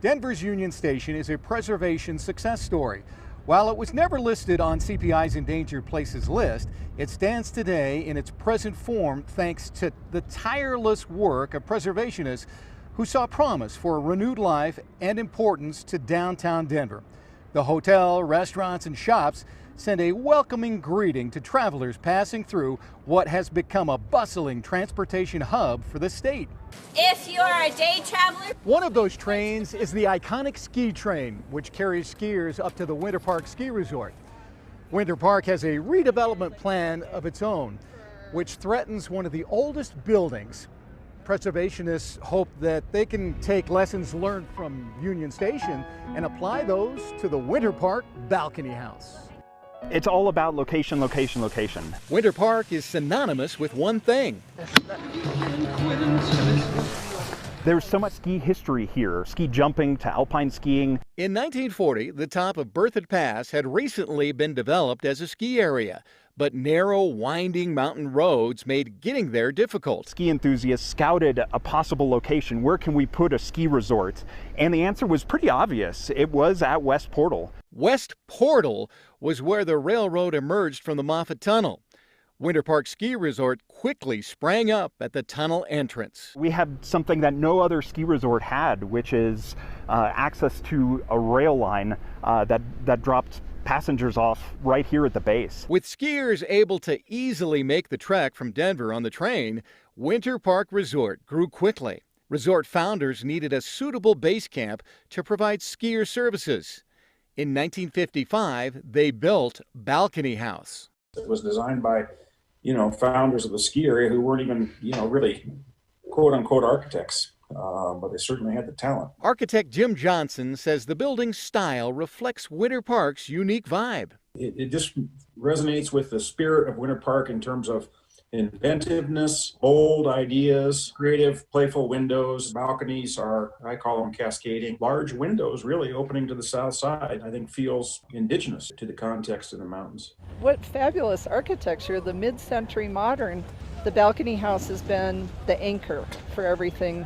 Denver's Union Station is a preservation success story. While it was never listed on CPI's Endangered Places list, it stands today in its present form thanks to the tireless work of preservationists who saw promise for a renewed life and importance to downtown Denver. The hotel, restaurants, and shops send a welcoming greeting to travelers passing through what has become a bustling transportation hub for the state. If you're a day traveler, one of those trains is the iconic ski train, which carries skiers up to the Winter Park Ski Resort. Winter Park has a redevelopment plan of its own, which threatens one of the oldest buildings. Preservationists hope that they can take lessons learned from Union Station and apply those to the Winter Park Balcony House. It's all about location, location, location. Winter Park is synonymous with one thing. There's so much ski history here, ski jumping to alpine skiing. In 1940, the top of Berthoud Pass had recently been developed as a ski area, but narrow, winding mountain roads made getting there difficult. Ski enthusiasts scouted a possible location. Where can we put a ski resort? And the answer was pretty obvious. It was at West Portal. West Portal was where the railroad emerged from the Moffat Tunnel. Winter Park Ski Resort quickly sprang up at the tunnel entrance. We had something that no other ski resort had, which is access to a rail line that dropped passengers off right here at the base. With skiers able to easily make the trek from Denver on the train, Winter Park Resort grew quickly. Resort founders needed a suitable base camp to provide skier services. In 1955, they built Balcony House. It was designed by, founders of the ski area who weren't even, really quote-unquote architects, but they certainly had the talent. Architect Jim Johnson says the building's style reflects Winter Park's unique vibe. It just resonates with the spirit of Winter Park in terms of inventiveness, bold ideas, creative, playful windows. Balconies are, I call them cascading, large windows really opening to the south side, I think feels indigenous to the context of the mountains. What fabulous architecture, the mid-century modern. The Balcony House has been the anchor for everything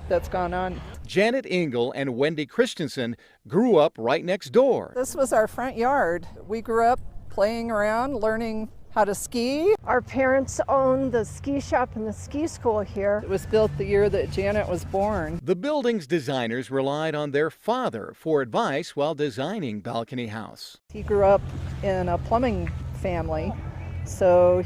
that's gone on. Janet Engel and Wendy Christensen grew up right next door. This was our front yard. We grew up playing around, learning how to ski. Our parents owned the ski shop and the ski school here. It was built the year that Janet was born. The building's designers relied on their father for advice while designing Balcony House. He grew up in a plumbing family, so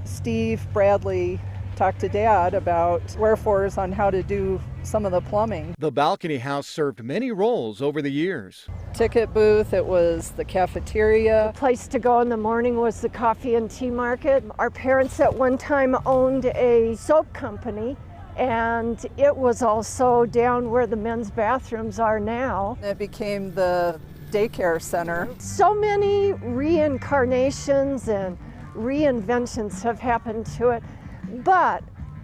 Steve Bradley, talked to Dad about wherefores on how to do some of the plumbing. The Balcony House served many roles over the years. Ticket booth, it was the cafeteria. The place to go in the morning was the coffee and tea market. Our parents at one time owned a soap company, and it was also down where the men's bathrooms are now. It became the daycare center. So many reincarnations and reinventions have happened to it. But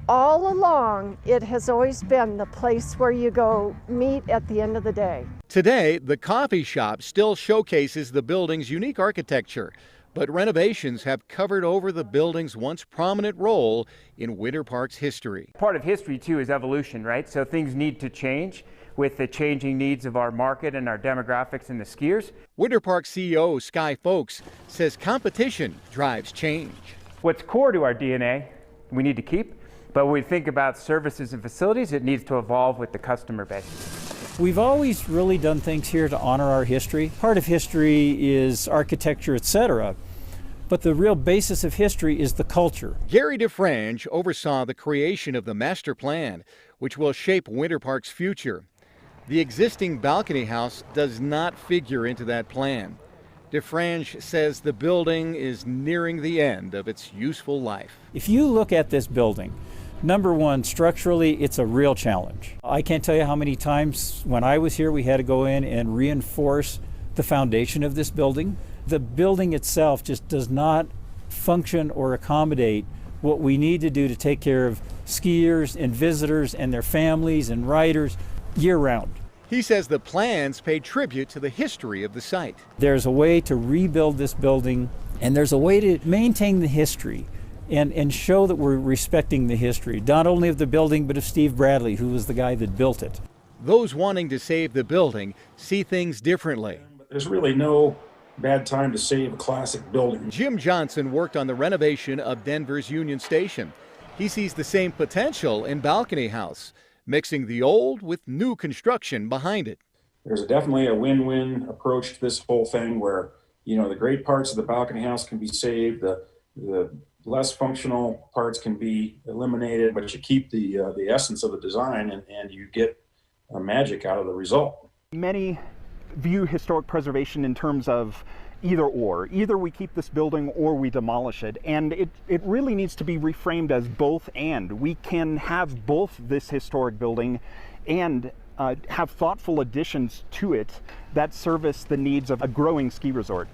all along, it has always been the place where you go meet at the end of the day. Today, the coffee shop still showcases the building's unique architecture, but renovations have covered over the building's once prominent role in Winter Park's history. Part of history, too, is evolution, right? So things need to change with the changing needs of our market and our demographics and the skiers. Winter Park CEO Sky Folks says competition drives change. What's core to our DNA, we need to keep, but when we think about services and facilities, it needs to evolve with the customer base. We've always really done things here to honor our history. Part of history is architecture, etc. But the real basis of history is the culture. Gary DeFrange oversaw the creation of the master plan, which will shape Winter Park's future. The existing Balcony House does not figure into that plan. DeFrange says the building is nearing the end of its useful life. If you look at this building, number one, structurally, it's a real challenge. I can't tell you how many times when I was here we had to go in and reinforce the foundation of this building. The building itself just does not function or accommodate what we need to do to take care of skiers and visitors and their families and riders year-round. He says the plans pay tribute to the history of the site. There's a way to rebuild this building, and there's a way to maintain the history and show that we're respecting the history, not only of the building, but of Steve Bradley, who was the guy that built it. Those wanting to save the building see things differently. There's really no bad time to save a classic building. Jim Johnson worked on the renovation of Denver's Union Station. He sees the same potential in Balcony House, mixing the old with new construction behind it. There's definitely a win-win approach to this whole thing where, you know, the great parts of the Balcony House can be saved, the less functional parts can be eliminated, but you keep the essence of the design and you get a magic out of the result. Many view historic preservation in terms of either or. Either we keep this building or we demolish it. And it really needs to be reframed as both and. We can have both this historic building and have thoughtful additions to it that service the needs of a growing ski resort.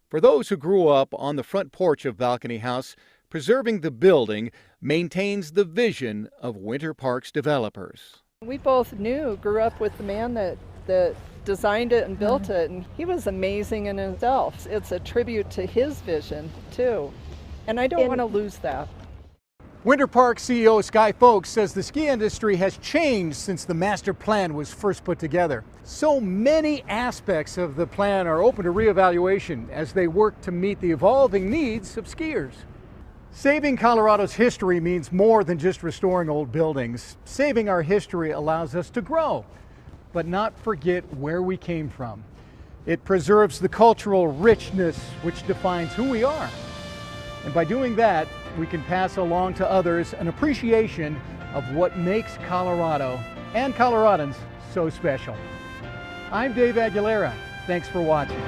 For those who grew up on the front porch of Balcony House, preserving the building maintains the vision of Winter Park's developers. We both grew up with the man that designed it and built it, and he was amazing in himself. It's a tribute to his vision, too, and I don't want to lose that. Winter Park CEO Sky Folks says the ski industry has changed since the master plan was first put together. So many aspects of the plan are open to reevaluation as they work to meet the evolving needs of skiers. Saving Colorado's history means more than just restoring old buildings. Saving our history allows us to grow, but not forget where we came from. It preserves the cultural richness which defines who we are. And by doing that, we can pass along to others an appreciation of what makes Colorado and Coloradans so special. I'm Dave Aguilera. Thanks for watching.